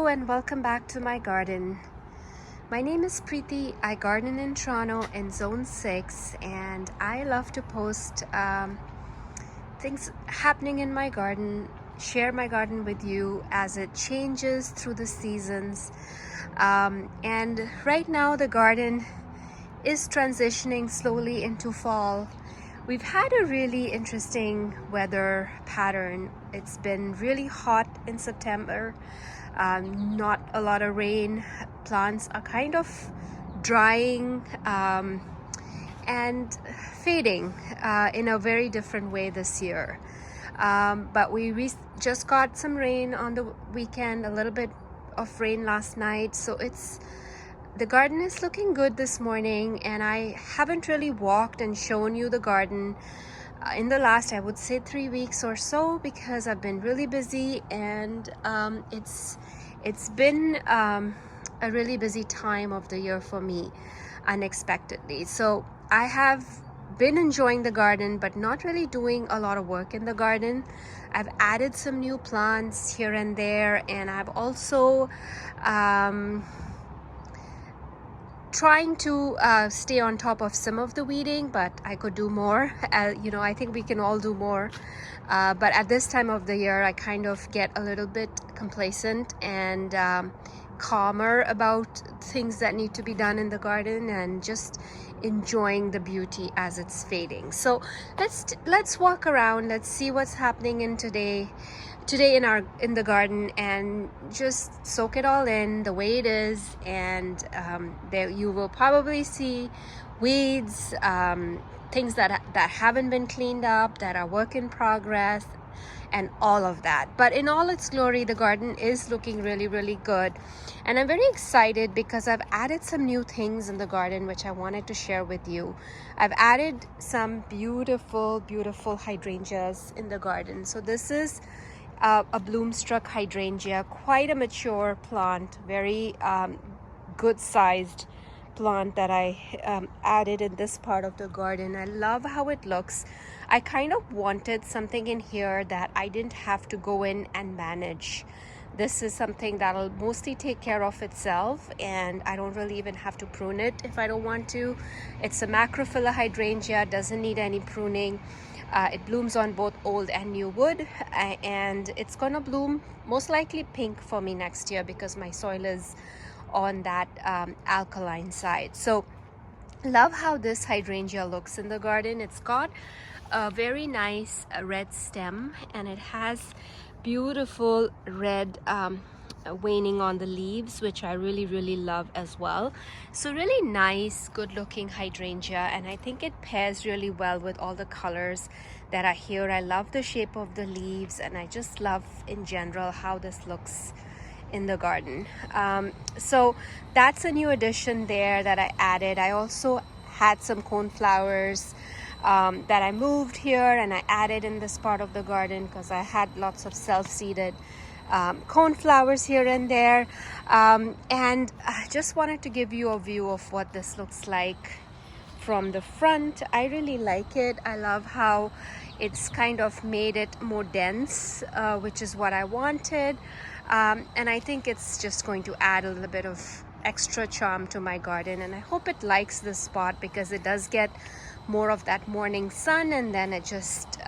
and welcome back to my garden. My name is Preeti. I garden in Toronto in Zone 6 and I love to post things happening in my garden, share my garden with you as it changes through the seasons. And right now the garden is transitioning slowly into fall. We've had a really interesting weather pattern. It's been really hot in September, not a lot of rain. Plants are kind of drying and fading in a very different way this year. But we just got some rain on the weekend, a little bit of rain last night, so the garden is looking good this morning. And I haven't really walked and shown you the garden in the last, I would say, 3 weeks or so, because I've been really busy, and it's been a really busy time of the year for me, unexpectedly. So I have been enjoying the garden but not really doing a lot of work in the garden. I've added some new plants here and there, and I've also trying to stay on top of some of the weeding, but I could do more. I think we can all do more, but at this time of the year I kind of get a little bit complacent and calmer about things that need to be done in the garden, and just enjoying the beauty as it's fading. So let's walk around, let's see what's happening today in the garden, and just soak it all in the way it is. And there you will probably see weeds, things that haven't been cleaned up, that are work in progress, and all of that. But in all its glory, the garden is looking really, really good, and I'm very excited because I've added some new things in the garden which I wanted to share with you. I've added some beautiful hydrangeas in the garden. So this is a bloom-struck hydrangea, quite a mature plant, very good sized plant that I added in this part of the garden. I love how it looks. I kind of wanted something in here that I didn't have to go in and manage. This is something that'll mostly take care of itself, and I don't really even have to prune it if I don't want to. It's a macrophylla hydrangea, doesn't need any pruning. It blooms on both old and new wood, and it's gonna bloom most likely pink for me next year because my soil is on that alkaline side. So love how this hydrangea looks in the garden. It's got a very nice red stem, and it has beautiful red waning on the leaves, which I really love as well. So really nice, good looking hydrangea, and I think it pairs really well with all the colors that are here. I love the shape of the leaves, and I just love in general how this looks in the garden. So that's a new addition there that I added. I also had some coneflowers that I moved here and I added in this part of the garden because I had lots of self-seeded coneflowers here and there, and I just wanted to give you a view of what this looks like from the front. I really like it. I love how it's kind of made it more dense, which is what I wanted, and I think it's just going to add a little bit of extra charm to my garden, and I hope it likes this spot because it does get more of that morning sun, and then it just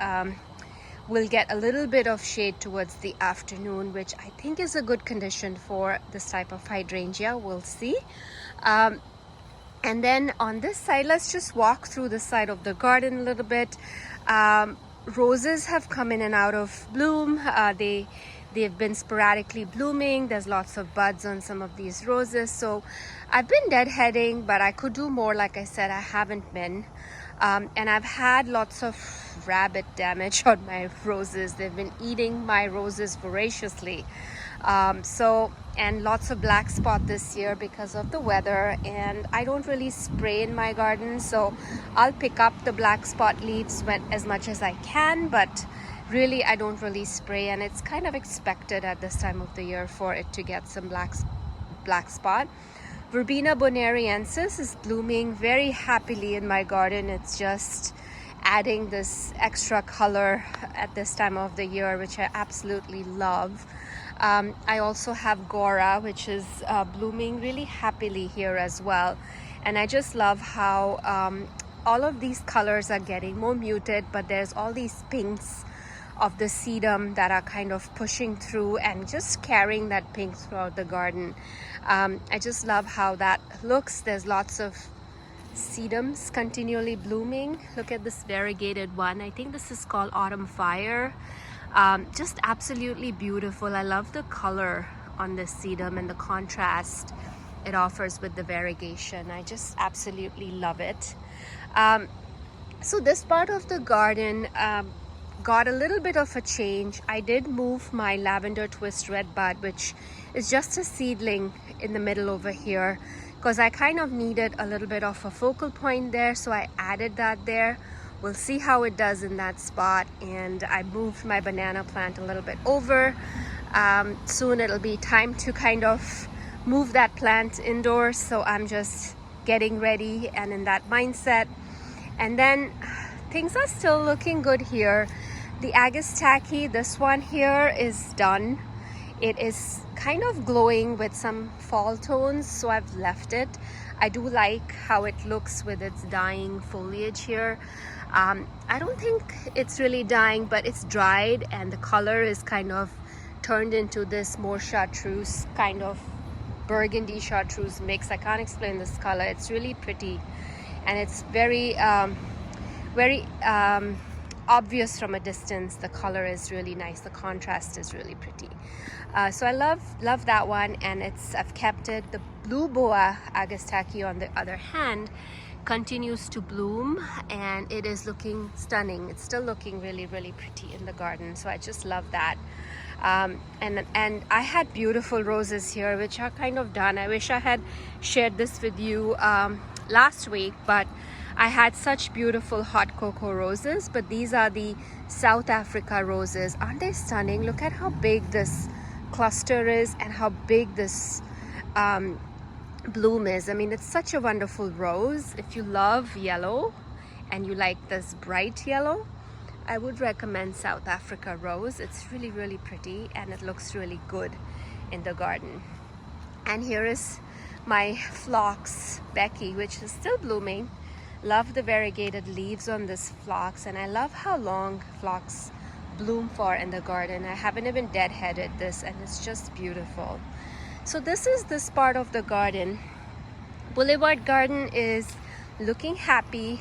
will get a little bit of shade towards the afternoon, which I think is a good condition for this type of hydrangea. We'll see. And then on this side, let's just walk through the side of the garden a little bit. Roses have come in and out of bloom. They've been sporadically blooming. There's lots of buds on some of these roses. So I've been deadheading, but I could do more. Like I said, I haven't been. And I've had lots of rabbit damage on my roses. They've been eating my roses voraciously. And lots of black spot this year because of the weather, and I don't really spray in my garden, so I'll pick up the black spot leaves as much as I can, but really I don't really spray, and it's kind of expected at this time of the year for it to get some black spot. Verbena bonariensis is blooming very happily in my garden. It's just adding this extra color at this time of the year, which I absolutely love. I also have Gora, which is blooming really happily here as well. And I just love how all of these colors are getting more muted, but there's all these pinks of the sedum that are kind of pushing through and just carrying that pink throughout the garden. I just love how that looks. There's lots of sedums continually blooming. Look at this variegated one. I think this is called Autumn Fire. Just absolutely beautiful. I love the color on this sedum and the contrast it offers with the variegation. I just absolutely love it. So this part of the garden got a little bit of a change. I did move my lavender twist red bud, which is just a seedling in the middle over here, because I kind of needed a little bit of a focal point there, so I added that there. We'll see how it does in that spot. And I moved my banana plant a little bit over. Soon it'll be time to kind of move that plant indoors, so I'm just getting ready and in that mindset. And then things are still looking good here. The Agastaki, this one here is done. It is kind of glowing with some fall tones, so I've left it. I do like how it looks with its dying foliage here. I don't think it's really dying, but it's dried and the color is kind of turned into this more chartreuse, kind of burgundy chartreuse mix. I can't explain this color. It's really pretty and it's very obvious from a distance. The color is really nice. The contrast is really pretty. So I love that one, and I've kept it. The blue boa Agastaki, on the other hand, continues to bloom and it is looking stunning. It's still looking really pretty in the garden, so I just love that. And I had beautiful roses here which are kind of done. I wish I had shared this with you last week, but I had such beautiful hot cocoa roses. But these are the South Africa roses. Aren't they stunning? Look at how big this cluster is and how big this bloom is. I mean, it's such a wonderful rose. If you love yellow and you like this bright yellow, I would recommend South Africa rose. It's really pretty and it looks really good in the garden. And here is my phlox Becky, which is still blooming. Love the variegated leaves on this phlox, and I love how long phlox bloom for in the garden. I haven't even deadheaded this and it's just beautiful. So this is this part of the garden. Boulevard Garden is looking happy.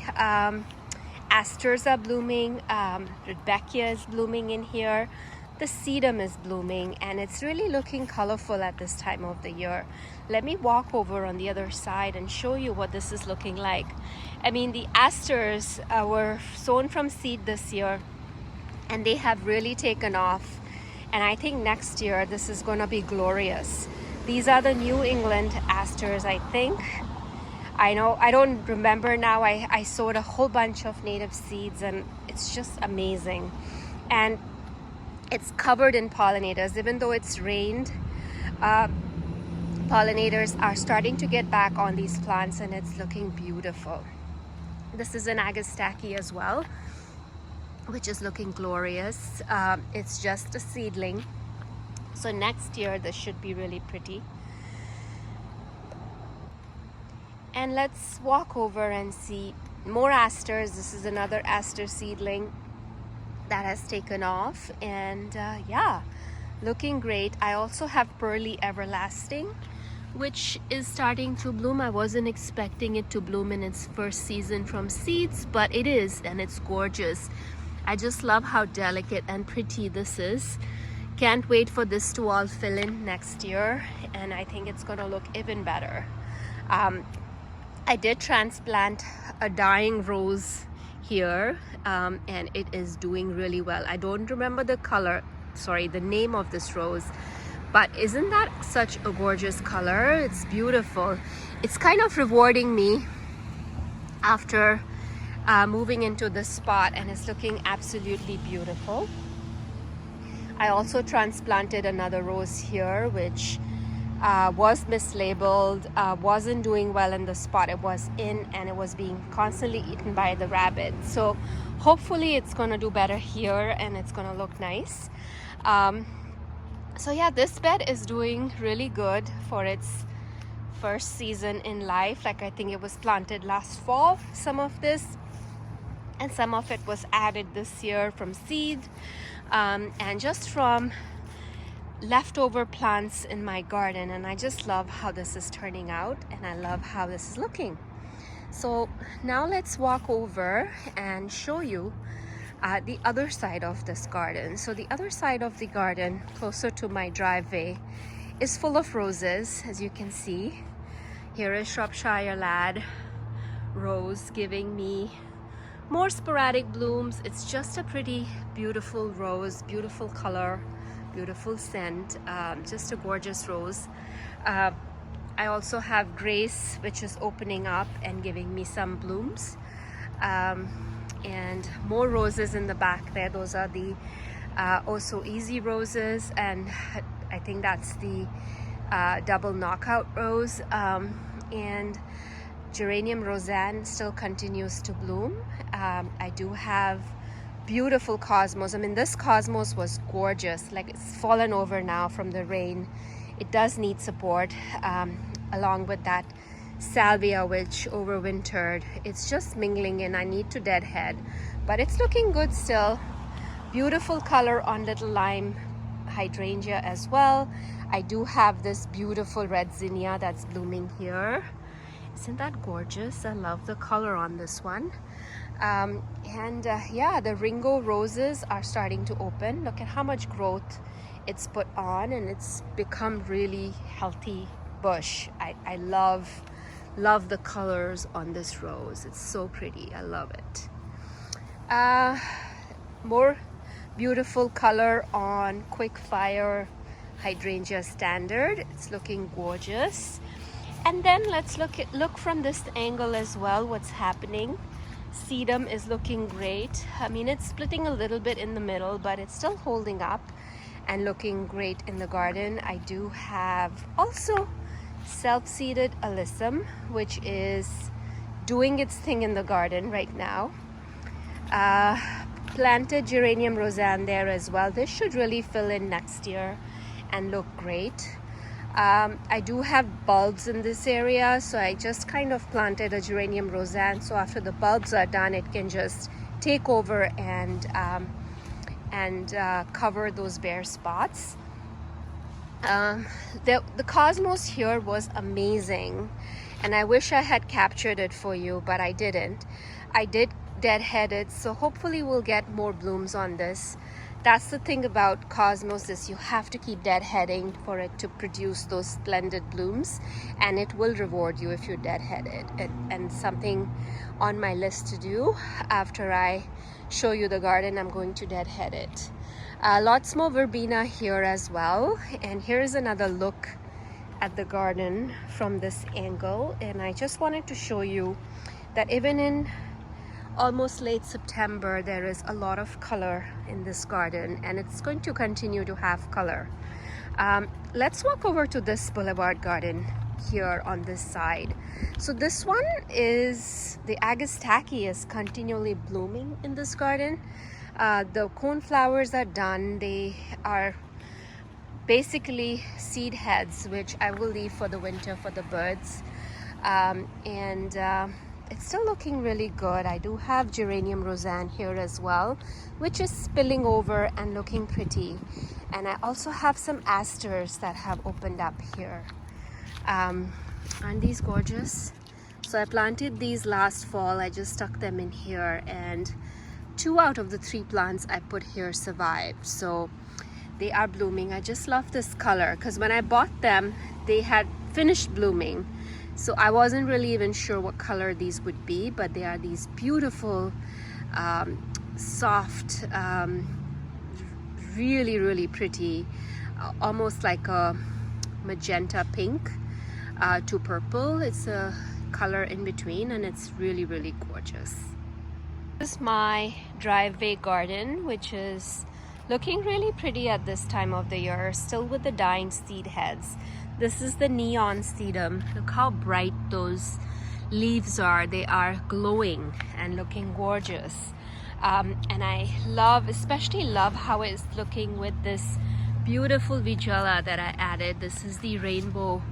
Asters are blooming, Rudbeckia is blooming in here, the sedum is blooming, and it's really looking colorful at this time of the year. Let me walk over on the other side and show you what this is looking like. I mean, the asters were sown from seed this year and they have really taken off, and I think next year this is going to be glorious. These are the New England asters, I think. I know, I don't remember now. I sowed a whole bunch of native seeds and it's just amazing. And it's covered in pollinators. Even though it's rained, pollinators are starting to get back on these plants and it's looking beautiful. This is an Agastaki as well, which is looking glorious. It's just a seedling. So next year this should be really pretty. And let's walk over and see more asters. This is another aster seedling that has taken off, and yeah, looking great. I also have Pearly Everlasting, which is starting to bloom. I wasn't expecting it to bloom in its first season from seeds, but it is, and it's gorgeous. I just love how delicate and pretty this is. Can't wait for this to all fill in next year, and I think it's gonna look even better. I did transplant a dying rose here, and it is doing really well. I don't remember the name of this rose, but isn't that such a gorgeous color? It's beautiful. It's kind of rewarding me after moving into this spot, and it's looking absolutely beautiful. I also transplanted another rose here, which was mislabeled, wasn't doing well in the spot it was in, and it was being constantly eaten by the rabbit. So hopefully it's gonna do better here and it's gonna look nice. So yeah, this bed is doing really good for its first season in life. Like, I think it was planted last fall, some of this, and some of it was added this year from seed, and just from leftover plants in my garden. And I just love how this is turning out, and I love how this is looking. So now let's walk over and show you the other side of this garden. So the other side of the garden, closer to my driveway, is full of roses. As you can see, here is Shropshire Lad rose giving me more sporadic blooms. It's just a pretty beautiful rose, beautiful color, beautiful scent, just a gorgeous rose. I also have Grace, which is opening up and giving me some blooms, and more roses in the back there. Those are the Oh So Easy roses, and I think that's the double knockout rose, and Geranium Roseanne still continues to bloom. I do have beautiful cosmos. I mean, this cosmos was gorgeous. Like, it's fallen over now from the rain. It does need support, along with that salvia, which overwintered. It's just mingling in. I need to deadhead, but it's looking good still. Beautiful color on little lime hydrangea as well. I do have this beautiful red zinnia that's blooming here. Isn't that gorgeous? I love the color on this one. Yeah, the Ringo roses are starting to open. Look at how much growth it's put on, and it's become really healthy bush. I love the colors on this rose. It's so pretty. I love it. More beautiful color on Quick Fire Hydrangea Standard. It's looking gorgeous. And then let's look from this angle as well what's happening. Sedum is looking great. I mean, it's splitting a little bit in the middle, but it's still holding up and looking great in the garden. I do have also self-seeded alyssum, which is doing its thing in the garden right now. Planted Geranium Roseanne there as well. This should really fill in next year and look great. I do have bulbs in this area, so I just kind of planted a Geranium Roseanne, so after the bulbs are done, it can just take over and cover those bare spots. The cosmos here was amazing, and I wish I had captured it for you, but I didn't. I did deadhead it, so hopefully we'll get more blooms on this. That's the thing about cosmos, is you have to keep deadheading for it to produce those splendid blooms, and it will reward you if you deadhead it. And something on my list to do after I show you the garden, I'm going to deadhead it. Lots more verbena here as well, and here's another look at the garden from this angle. And I just wanted to show you that even in almost late September, there is a lot of color in this garden, and it's going to continue to have color. Let's walk over to this boulevard garden here on this side. So this one is the Agastaki is continually blooming in this garden. The cone flowers are done. They are basically seed heads, which I will leave for the winter for the birds. It's still looking really good. I do have Geranium Roseanne here as well, which is spilling over and looking pretty. And I also have some asters that have opened up here. Aren't these gorgeous? So I planted these last fall. I just stuck them in here, and 2 out of the 3 plants I put here survived. So they are blooming. I just love this color, because when I bought them, they had finished blooming. So I wasn't really even sure what color these would be, but they are these beautiful, soft, really, really pretty, almost like a magenta pink to purple. It's a color in between, and it's really, really gorgeous. This is my driveway garden, which is looking really pretty at this time of the year, still with the dying seed heads. This is the neon sedum. Look how bright those leaves are. They are glowing and looking gorgeous. And I especially love how it's looking with this beautiful Vigela that I added. This is the rainbow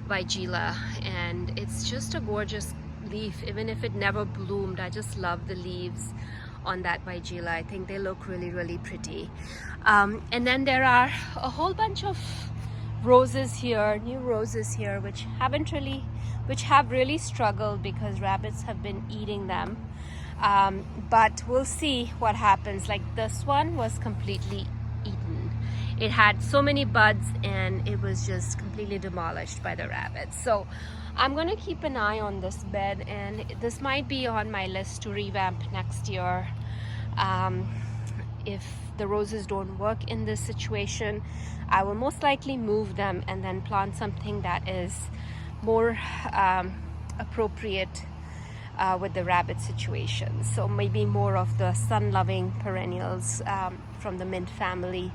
Vigela, and it's just a gorgeous leaf. Even if it never bloomed, I just love the leaves on that Vigela. I think they look really, really pretty. And then there are a whole bunch of roses here, new roses here, which have really struggled because rabbits have been eating them. But we'll see what happens. Like this one was completely eaten. It had so many buds and it was just completely demolished by the rabbits. So I'm going to keep an eye on this bed, and this might be on my list to revamp next year. If the roses don't work in this situation, I will most likely move them and then plant something that is more appropriate with the rabbit situation. So maybe more of the sun-loving perennials from the mint family.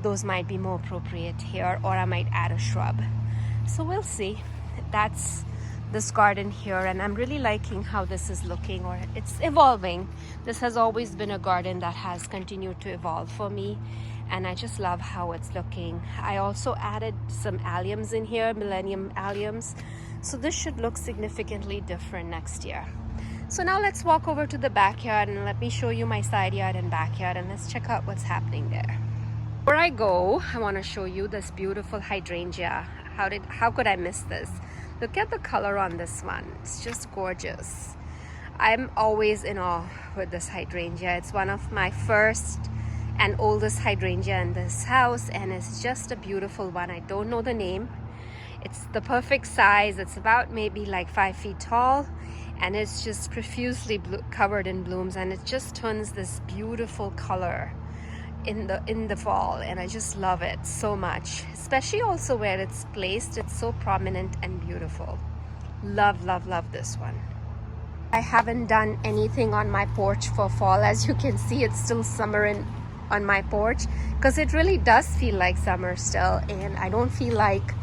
Those might be more appropriate here, or I might add a shrub. So we'll see. That's this garden here, and I'm really liking how this is looking, or it's evolving. This has always been a garden that has continued to evolve for me, and I just love how it's looking. I also added some alliums in here, millennium alliums, so this should look significantly different next year. So now let's walk over to the backyard and let me show you my side yard and backyard, and let's check out what's happening there. Before I go, I want to show you this beautiful hydrangea. How could I miss this? Look at the color on this one. It's just gorgeous. I'm always in awe with this hydrangea. It's one of my first and oldest hydrangea in this house, and it's just a beautiful one. I don't know the name. It's the perfect size. It's about maybe like 5 feet tall, and it's just profusely covered in blooms, and it just turns this beautiful color in the fall, and I just love it so much, especially also where it's placed. It's so prominent and beautiful. Love, love, love this one. I haven't done anything on my porch for fall. As you can see, it's still summer on my porch, because it really does feel like summer still, and I don't feel like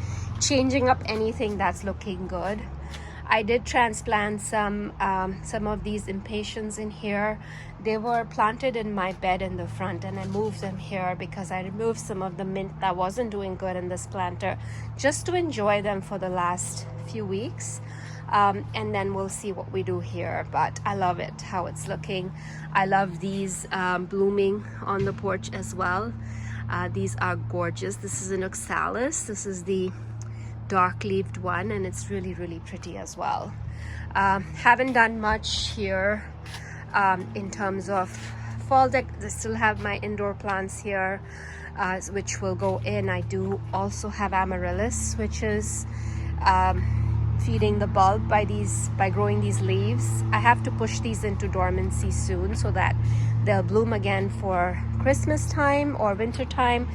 changing up anything that's looking good. I did transplant some of these impatiens in here. They were planted in my bed in the front, and I moved them here because I removed some of the mint that wasn't doing good in this planter, just to enjoy them for the last few weeks. And then we'll see what we do here, but I love it, how it's looking. I love these blooming on the porch as well. These are gorgeous. This is an oxalis. This is the dark-leaved one, and it's really, really pretty as well. Haven't done much here in terms of fall deck. I still have my indoor plants here, which will go in. I do also have amaryllis, which is feeding the bulb by growing these leaves. I have to push these into dormancy soon so that they'll bloom again for Christmas time or winter time.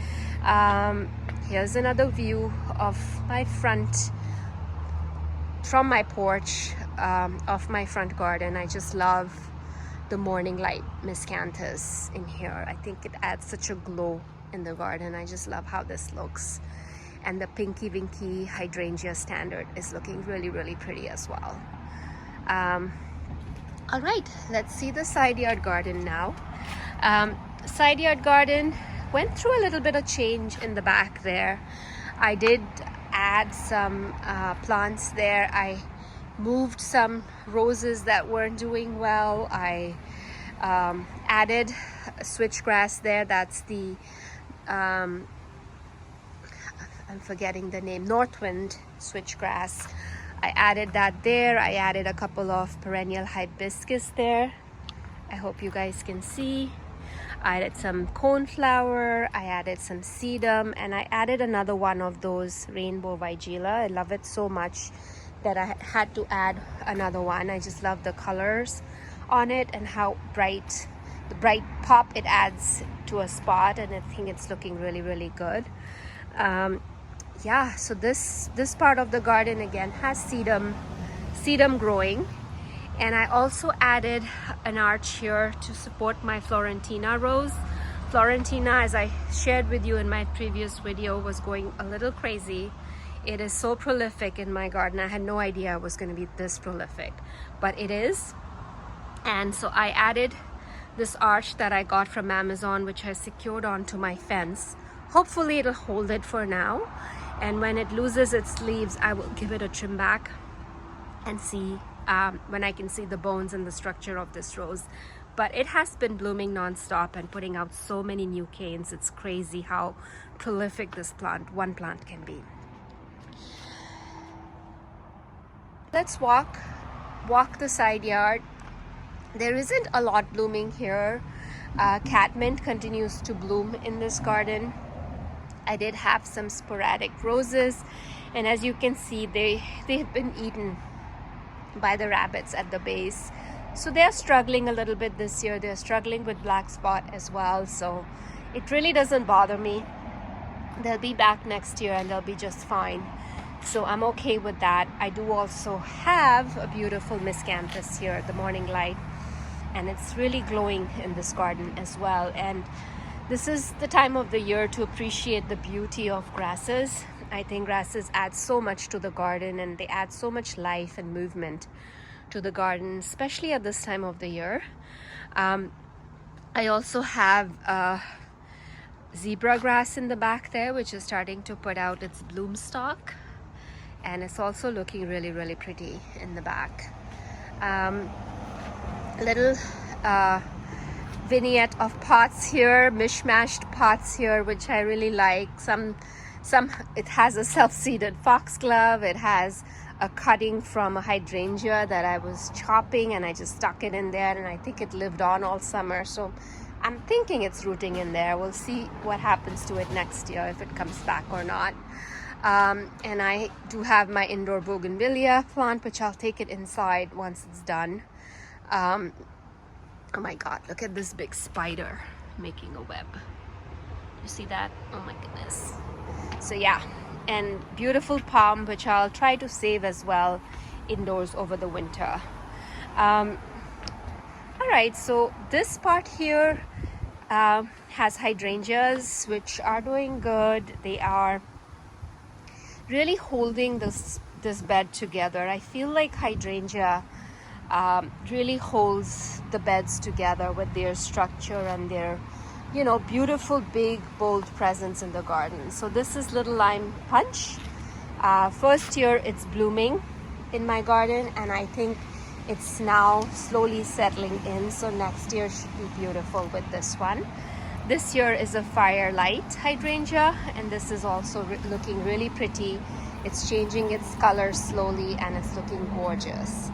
Here's another view of my front, from my porch, of my front garden. I just love the morning light miscanthus in here. I think it adds such a glow in the garden. I just love how this looks. And the Pinky Winky Hydrangea Standard is looking really, really pretty as well. All right, let's see the side yard garden now. Side yard garden went through a little bit of change in the back there. I did add some plants there. I moved some roses that weren't doing well. I added switchgrass there. That's the I'm forgetting the name, Northwind switchgrass. I added that there. I added a couple of perennial hibiscus there. I hope you guys can see. I added some coneflower, I added some sedum, and I added another one of those rainbow Vigela. I love it so much that I had to add another one. I just love the colors on it and how the bright pop it adds to a spot, and I think it's looking really, really good. Yeah, so this part of the garden again has sedum growing. And I also added an arch here to support my Florentina rose. Florentina, as I shared with you in my previous video, was going a little crazy. It is so prolific in my garden. I had no idea it was going to be this prolific, but it is. And so I added this arch that I got from Amazon, which I secured onto my fence Hopefully it'll hold it for now, and when it loses its leaves, I will give it a trim back and see when I can see the bones and the structure of this rose. But it has been blooming non-stop and putting out so many new canes. It's crazy how prolific this one plant can be. Let's walk the side yard. There isn't a lot blooming here. Catmint continues to bloom in this garden. I did have some sporadic roses, and as you can see, they've been eaten by the rabbits at the base. So they're struggling a little bit this year. They're struggling with black spot as well. So it really doesn't bother me. They'll be back next year and they'll be just fine. So I'm okay with that. I do also have a beautiful miscanthus here, the morning light, and it's really glowing in this garden as well. And this is the time of the year to appreciate the beauty of grasses. I think grasses add so much to the garden, and they add so much life and movement to the garden, especially at this time of the year. I also have zebra grass in the back there, which is starting to put out its bloom stalk, and it's also looking really, really pretty in the back. Little vignette of pots here, mishmashed pots here, which I really like. Some it has a self-seeded foxglove. It has a cutting from a hydrangea that I was chopping, and I just stuck it in there, and I think it lived on all summer. So I'm thinking it's rooting in there. We'll see what happens to it next year, if it comes back or not. And I do have my indoor bougainvillea plant, which I'll take it inside once it's done. Oh my God, look at this big spider making a web. You see that? Oh my goodness. So yeah, and beautiful palm, which I'll try to save as well indoors over the winter. All right, so this part here has hydrangeas, which are doing good. They are really holding this bed together. I feel like hydrangea really holds the beds together with their structure and their, you know, beautiful, big, bold presence in the garden. So this is Little Lime Punch. First year it's blooming in my garden, and I think it's now slowly settling in. So next year should be beautiful with this one. This year is a Firelight hydrangea, and this is also looking really pretty. It's changing its color slowly, and it's looking gorgeous.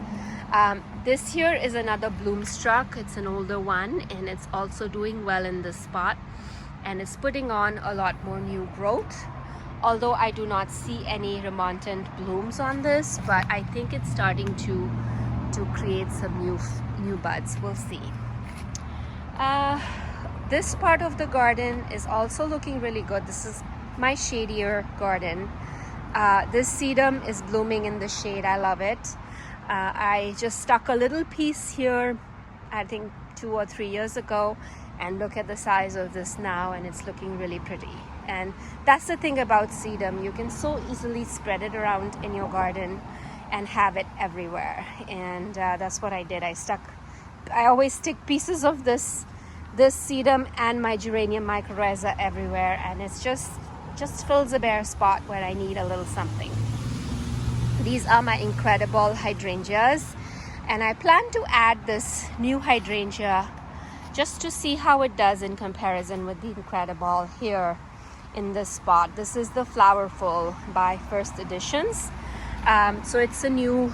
This here is another Bloomstruck. It's an older one, and it's also doing well in this spot, and it's putting on a lot more new growth. Although I do not see any remontant blooms on this, but I think it's starting to create some new buds. We'll see. This part of the garden is also looking really good. This is my shadier garden. This sedum is blooming in the shade. I love it. I just stuck a little piece here, I think 2 or 3 years ago, and look at the size of this now, and it's looking really pretty. And that's the thing about sedum, you can so easily spread it around in your garden and have it everywhere. And that's what I did. I always stick pieces of this sedum and my geranium mycorrhiza everywhere, and it's just fills a bare spot where I need a little something. These are my incredible hydrangeas, and I plan to add this new hydrangea just to see how it does in comparison with the incredible here in this spot. This is the Flowerful by First Editions. So it's a new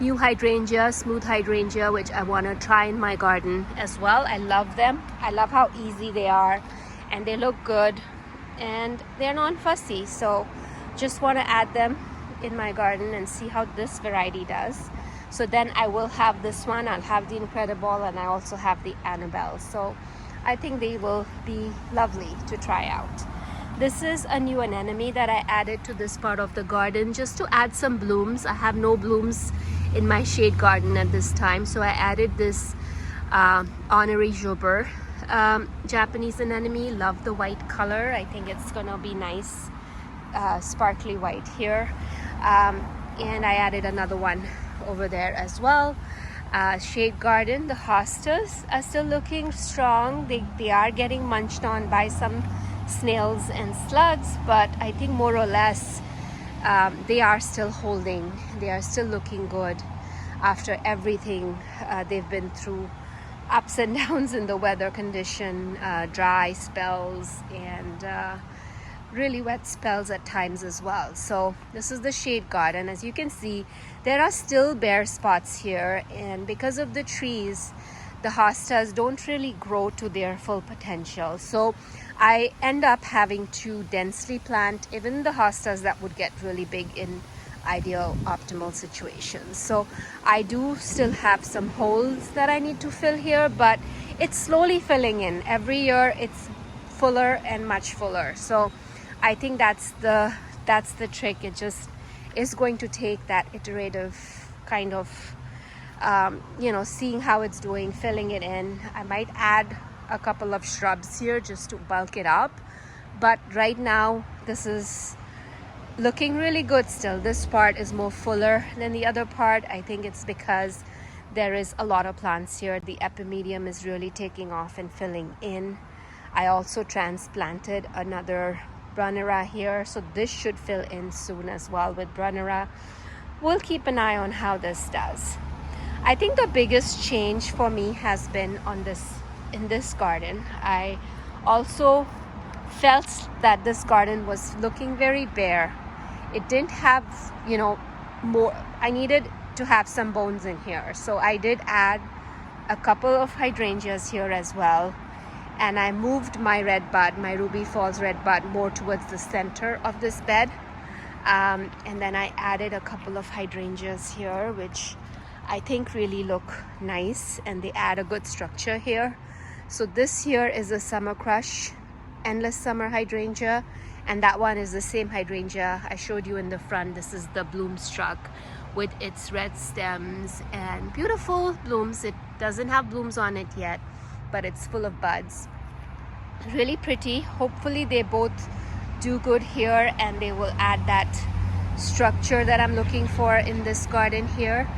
hydrangea, smooth hydrangea, which I want to try in my garden as well. I love them. I love how easy they are, and they look good, and they're non-fussy. So just want to add them in my garden and see how this variety does. So then I will have this one, I'll have the Incredible, and I also have the Annabelle. So I think they will be lovely to try out. This is a new anemone that I added to this part of the garden just to add some blooms. I have no blooms in my shade garden at this time, so I added this Honorary Joubert Japanese anemone. Love the white color. I think it's gonna be nice, sparkly white here. And I added another one over there as well. Shade garden, the hostas are still looking strong. They are getting munched on by some snails and slugs, but I think more or less they are still holding. They are still looking good after everything they've been through, ups and downs in the weather condition, dry spells and really wet spells at times as well. So this is the shade garden. As you can see, there are still bare spots here, and because of the trees, the hostas don't really grow to their full potential. So I end up having to densely plant even the hostas that would get really big in ideal optimal situations. So I do still have some holes that I need to fill here, but it's slowly filling in. Every year it's fuller and much fuller. So I think that's the trick. It just is going to take that iterative kind of seeing how it's doing, filling it in. I might add a couple of shrubs here just to bulk it up, but right now this is looking really good still. This part is more fuller than the other part. I think it's because there is a lot of plants here. The epimedium is really taking off and filling in. I also transplanted another Vernonia here, so this should fill in soon as well with Vernonia. We'll keep an eye on how this does. I think the biggest change for me has been in this garden. I also felt that this garden was looking very bare. It didn't have, more. I needed to have some bones in here. So I did add a couple of hydrangeas here as well. And I moved my red bud, my Ruby Falls red bud, more towards the center of this bed. And then I added a couple of hydrangeas here, which I think really look nice, and they add a good structure here. So this here is a Summer Crush, Endless Summer hydrangea, and that one is the same hydrangea I showed you in the front. This is the Bloomstruck with its red stems and beautiful blooms. It doesn't have blooms on it yet, but it's full of buds. Really pretty. Hopefully they both do good here, and they will add that structure that I'm looking for in this garden here.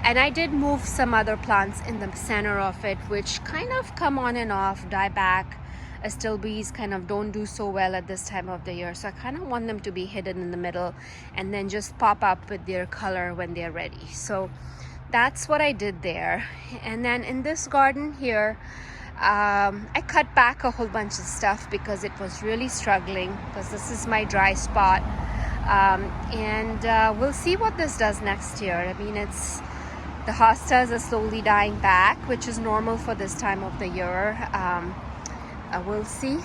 And I did move some other plants in the center of it, which kind of come on and off, die back. Astilbes kind of don't do so well at this time of the year, so I kind of want them to be hidden in the middle and then just pop up with their color when they're ready. So that's what I did there. And then in this garden here, I cut back a whole bunch of stuff because it was really struggling, because this is my dry spot. And we'll see what this does next year. I mean, the hostas are slowly dying back, which is normal for this time of the year. We'll see.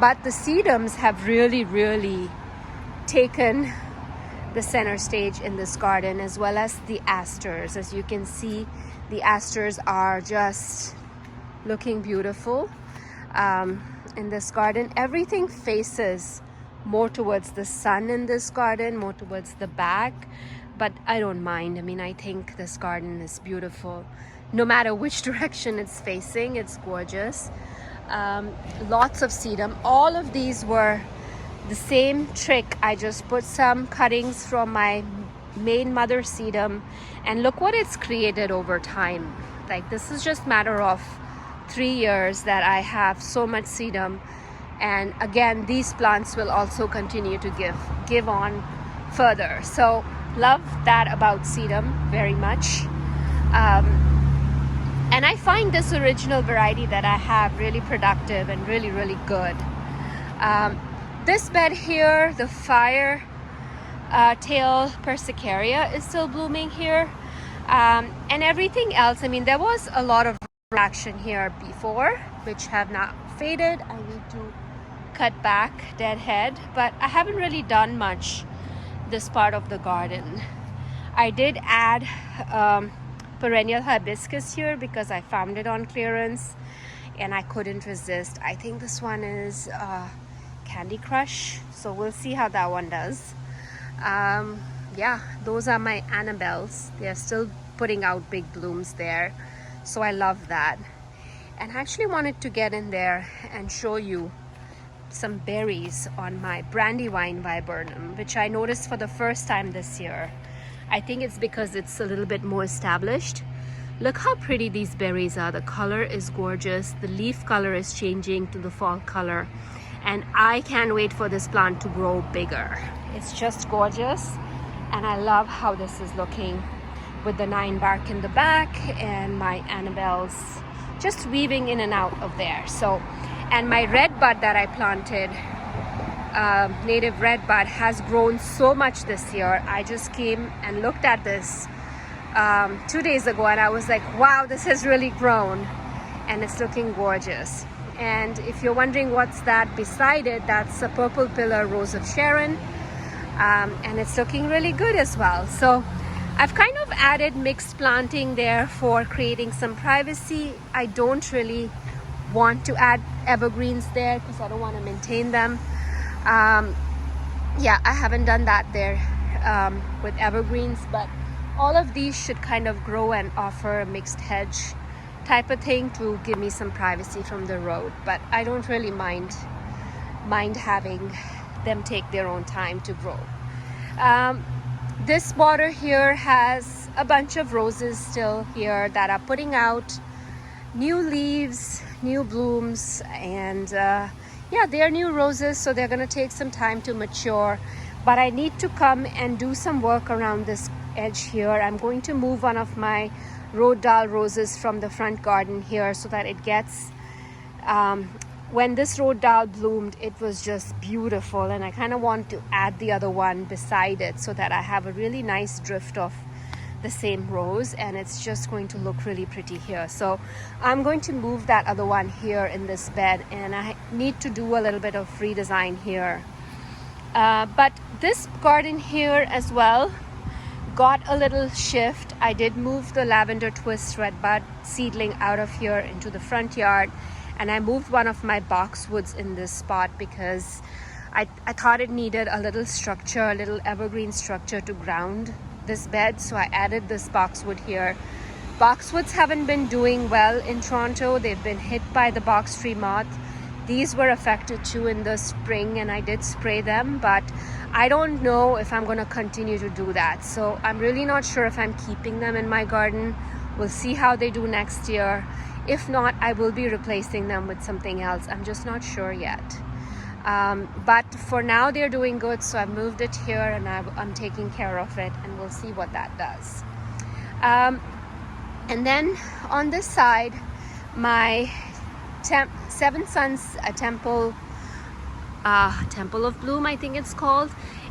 But the sedums have really taken the center stage in this garden, as well as the asters. As you can see, the asters are just looking beautiful in this garden. Everything faces more towards the sun in this garden, more towards the back, but I don't mind. I mean, I think this garden is beautiful no matter which direction it's facing. It's gorgeous. Lots of sedum. All of these were the same trick. I just put some cuttings from my main mother sedum, and look what it's created over time. Like, this is just matter of 3 years that I have so much sedum. And again, these plants will also continue to give on further. So love that about sedum very much. And I find this original variety that I have really productive and really good. This bed here, the fire tail persicaria is still blooming here. And everything else, I mean, there was a lot of action here before, which have not faded. I need to cut back deadhead, but I haven't really done much this part of the garden. I did add perennial hibiscus here because I found it on clearance and I couldn't resist. I think this one is Candy Crush, so we'll see how that one does. Yeah, those are my Annabelles. They're still putting out big blooms there, so I love that. And I actually wanted to get in there and show you some berries on my Brandywine viburnum, which I noticed for the first time this year. I think it's because it's a little bit more established. Look how pretty these berries are. The color is gorgeous. The leaf color is changing to the fall color. and I can't wait for this plant to grow bigger. It's just gorgeous, and I love how this is looking with the 9 bark in the back and my Annabelle's just weaving in and out of there. So, and my red bud that I planted, native red bud, has grown so much this year. I just came and looked at this 2 days ago, and I was like, wow, this has really grown, and it's looking gorgeous. And if you're wondering what's that beside it, that's a purple pillar rose of Sharon, and it's looking really good as well. So I've kind of added mixed planting there for creating some privacy. I don't really want to add evergreens there because I don't want to maintain them. Yeah, I haven't done that there with evergreens, but all of these should kind of grow and offer a mixed hedge type of thing to give me some privacy from the road. But I don't really mind having them take their own time to grow. This border here has a bunch of roses still here that are putting out new leaves, new blooms, and yeah, they're new roses, so they're going to take some time to mature. But I need to come and do some work around this edge here. I'm going to move one of my Rhododal roses from the front garden here so that it gets, when this Rhododal bloomed, it was just beautiful, and I kind of want to add the other one beside it so that I have a really nice drift of the same rose, and it's just going to look really pretty here. So I'm going to move that other one here in this bed, and I need to do a little bit of redesign here. But this garden here as well got a little shift. I did move the lavender twist redbud seedling out of here into the front yard, and I moved one of my boxwoods in this spot because I thought it needed a little structure, a little evergreen structure to ground this bed, so I added this boxwood here. Boxwoods haven't been doing well in Toronto. They've been hit by the box tree moth. These were affected too in the spring, and I did spray them, but I don't know if I'm going to continue to do that. So I'm really not sure if I'm keeping them in my garden. We'll see how they do next year. If not, I will be replacing them with something else. I'm just not sure yet. But for now, they're doing good, so I've moved it here, and I'm taking care of it, and we'll see what that does. And then on this side, my Seven Sons Temple of Bloom, I think it's called.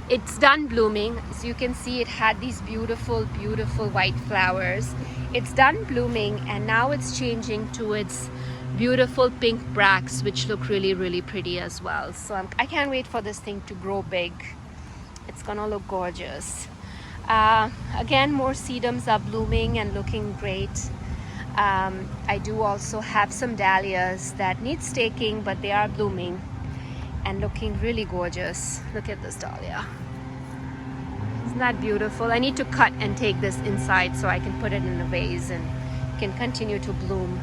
It's done blooming. As you can see, it had these beautiful, beautiful white flowers. It's done blooming, and now it's changing to its beautiful pink bracts, which look really, really pretty as well. So I can't wait for this thing to grow big. It's gonna look gorgeous. Again, more sedums are blooming and looking great. I do also have some dahlias that need staking, but they are blooming and looking really gorgeous. Look at this dahlia. Isn't that beautiful? I need to cut and take this inside so I can put it in a vase and can continue to bloom.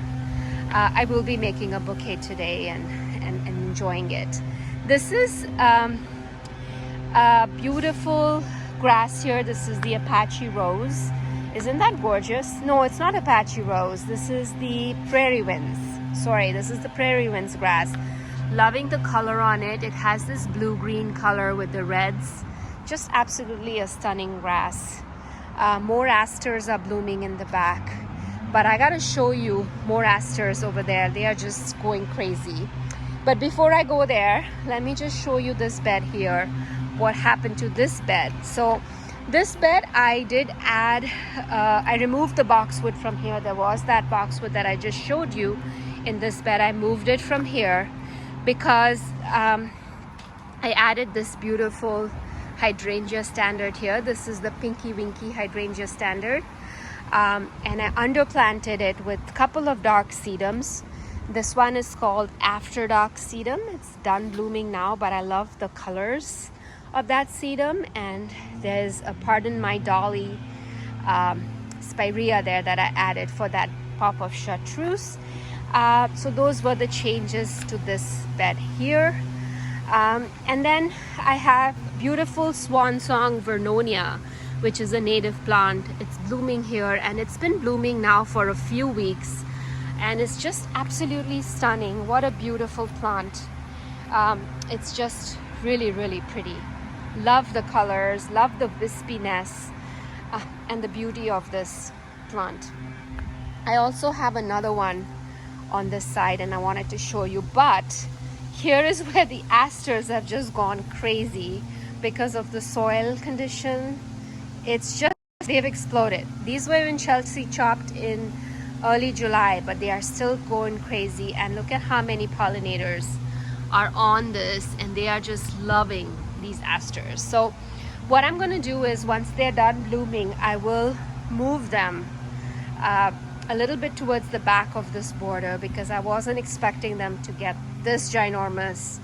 I will be making a bouquet today and enjoying it. This is a beautiful grass here. This is the Apache rose. Isn't that gorgeous? No, it's not Apache rose. This is the prairie winds. Sorry, this is the prairie winds grass. Loving the color on it. It has this blue-green color with the reds. Just absolutely a stunning grass. More asters are blooming in the back. But I gotta show you more asters over there. They are just going crazy. But before I go there, let me just show you this bed here. What happened to this bed? So this bed, I did add, I removed the boxwood from here. There was that boxwood that I just showed you in this bed. I moved it from here because I added this beautiful hydrangea standard here. This is the Pinky Winky hydrangea standard. And I underplanted it with a couple of dark sedums. This one is called After Dark Sedum. It's done blooming now, but I love the colors of that sedum. And there's a Pardon My Dolly spirea there that I added for that pop of chartreuse. So those were the changes to this bed here. And then I have beautiful swan song Vernonia, which is a native plant. It's blooming here, and it's been blooming now for a few weeks, and it's just absolutely stunning. What a beautiful plant. It's just really, really pretty. Love the colors, love the wispiness, and the beauty of this plant. I also have another one on this side and I wanted to show you, but here is where the asters have just gone crazy because of the soil condition. It's just, they've exploded. These were in Chelsea chopped in early July, but they are still going crazy. And look at how many pollinators are on this, and they are just loving these asters. So what I'm going to do is, once they're done blooming, I will move them a little bit towards the back of this border, because I wasn't expecting them to get this ginormous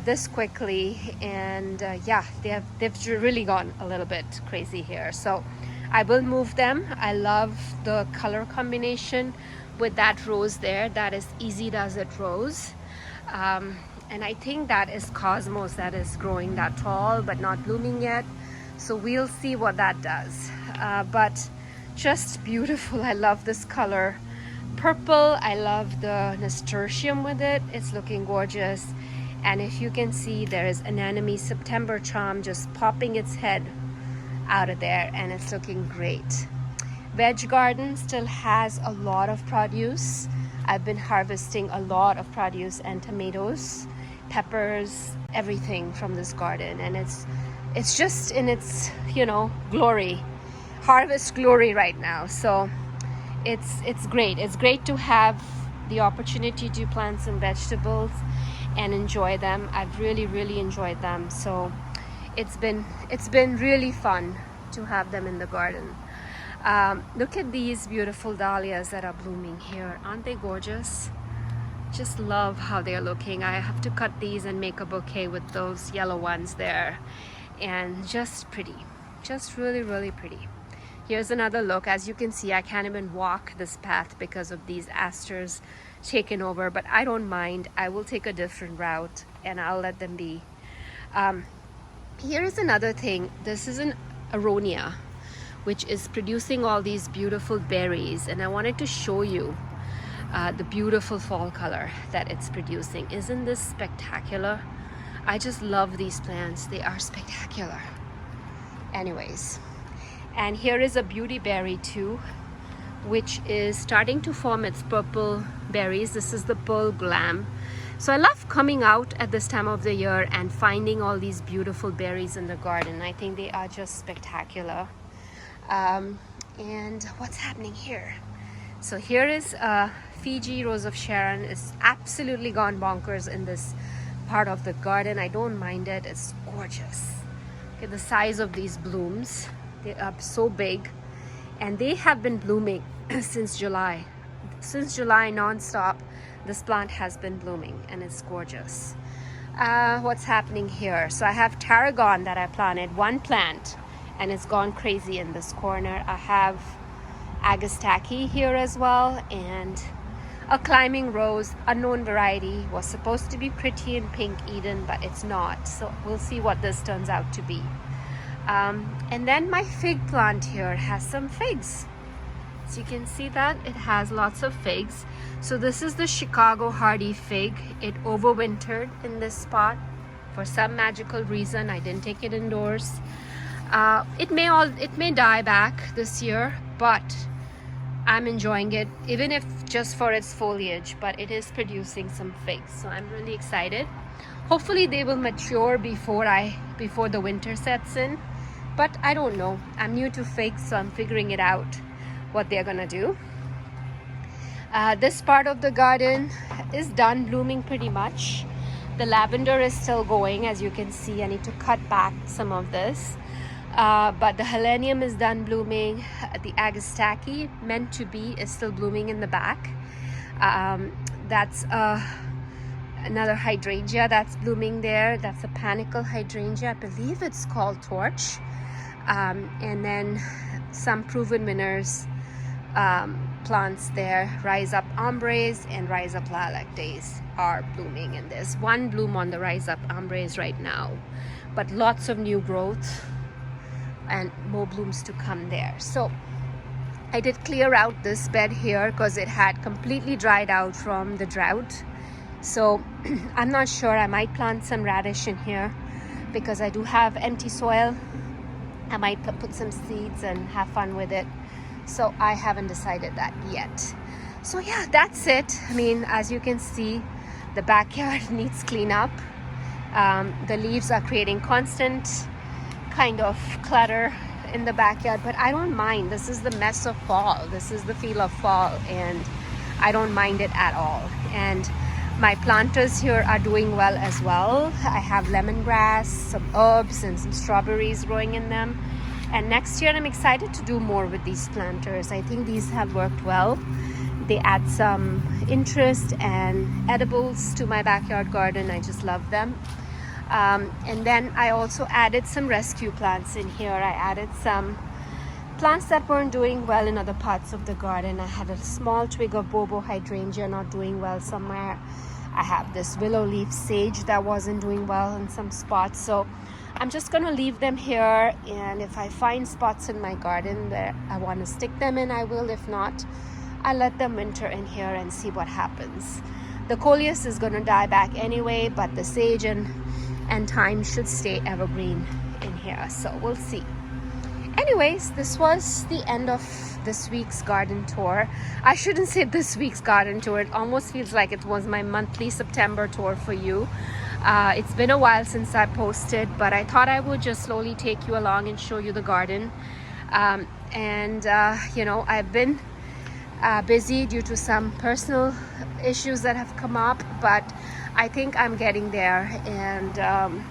this quickly. And yeah, they've really gone a little bit crazy here. So I will move them. I love the color combination with that rose there. That is Easy Does It rose. And I think that is Cosmos that is growing that tall but not blooming yet. So we'll see what that does. But just beautiful. I love this color. Purple. I love the nasturtium with it. It's looking gorgeous. And if you can see, there is Anemone September Charm just popping its head out of there, and it's looking great. Veg garden still has a lot of produce. I've been harvesting a lot of produce and tomatoes, peppers, everything from this garden, and it's just in its, you know, glory, harvest glory right now. So it's great. It's great to have the opportunity to plant some vegetables and enjoy them. I've really enjoyed them. So it's been really fun to have them in the garden. Look at these beautiful dahlias that are blooming here. Aren't they gorgeous? Just love how they're looking. I have to cut these and make a bouquet with those yellow ones there. And just pretty, just really pretty. Here's another look. As you can see, I can't even walk this path because of these asters taken over, but I don't mind. I will take a different route and I'll let them be. Here is another thing. This is an Vernonia, which is producing all these beautiful berries, and I wanted to show you the beautiful fall color that it's producing. Isn't this spectacular? I just love these plants. They are spectacular. Anyways, and here is a beauty berry too, which is starting to form its purple berries. This is the Pearl Glam. So I love coming out at this time of the year and finding all these beautiful berries in the garden. I think they are just spectacular. And what's happening here? So here is Fiji Rose of Sharon. Is absolutely gone bonkers in this part of the garden. I don't mind it. It's gorgeous. Look at the size of these blooms. They are so big, and they have been blooming since July. Since July non-stop, this plant has been blooming, and it's gorgeous. What's happening here? So I have tarragon that I planted, one plant, and it's gone crazy in this corner. I have Agastaki here as well, and a climbing rose, unknown variety, was supposed to be pretty in pink Eden, but it's not. So we'll see what this turns out to be. And then my fig plant here has some figs. So you can see that it has lots of figs. So this is the Chicago hardy fig. It overwintered in this spot for some magical reason. I didn't take it indoors. It may die back this year, but I'm enjoying it, even if just for its foliage. But it is producing some figs, so I'm really excited. Hopefully they will mature before the winter sets in, but I don't know. I'm new to figs, so I'm figuring it out what they're gonna do. This part of the garden is done blooming pretty much. The lavender is still going. As you can see, I need to cut back some of this, but the helenium is done blooming. The Agastaki, meant to be, is still blooming in the back. That's another hydrangea that's blooming there. That's a panicle hydrangea. I believe it's called Torch. And then some proven winners plants there. Rise Up Ombres and Rise Up Lilac Days are blooming, and there's one bloom on the Rise Up Ombres right now, but lots of new growth and more blooms to come there. So I did clear out this bed here because it had completely dried out from the drought. So I'm not sure. I might plant some radish in here because I do have empty soil. I might put some seeds and have fun with it. So I haven't decided that yet. So yeah, that's it. I mean, as you can see, the backyard needs cleanup. The leaves are creating constant kind of clutter in the backyard, but I don't mind. This is the mess of fall. This is the feel of fall, and I don't mind it at all. And my planters here are doing well as well. I have lemongrass, some herbs, and some strawberries growing in them. And next year I'm excited to do more with these planters. I think these have worked well. They add some interest and edibles to my backyard garden. I just love them. And then I also added some rescue plants in here. I added some plants that weren't doing well in other parts of the garden. I had a small twig of bobo hydrangea not doing well somewhere. I have this willow leaf sage that wasn't doing well in some spots. So I'm just going to leave them here, and if I find spots in my garden that I want to stick them in, I will. If not, I'll let them winter in here and see what happens. The coleus is going to die back anyway, but the sage and thyme should stay evergreen in here, so we'll see. Anyways, this was the end of this week's garden tour. I shouldn't say this week's garden tour. It almost feels like it was my monthly September tour for you. It's been a while since I posted, but I thought I would just slowly take you along and show you the garden. You know, I've been busy due to some personal issues that have come up, but I think I'm getting there and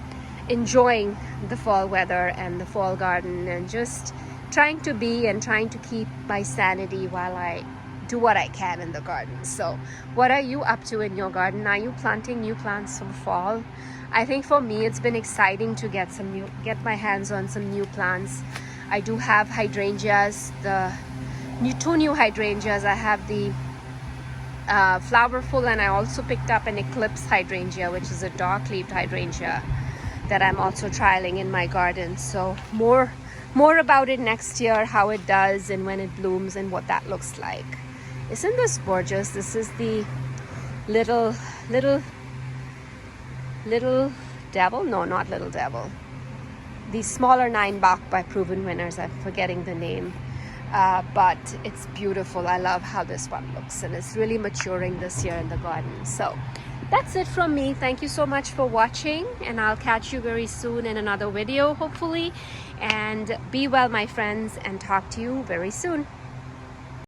enjoying the fall weather and the fall garden, and just trying to be and trying to keep my sanity while I do what I can in the garden. So what are you up to in your garden? Are you planting new plants for fall? I think for me it's been exciting to get my hands on some new plants. I do have hydrangeas, two new hydrangeas. I have the flowerful, and I also picked up an eclipse hydrangea, which is a dark-leaved hydrangea that I'm also trialing in my garden. So more about it next year, how it does and when it blooms and what that looks like. Isn't this gorgeous? This is the little devil. No, not little devil. The smaller 9-Bach by Proven Winners. I'm forgetting the name. But it's beautiful. I love how this one looks, and it's really maturing this year in the garden. So that's it from me. Thank you so much for watching, and I'll catch you very soon in another video, hopefully. And be well, my friends, and talk to you very soon.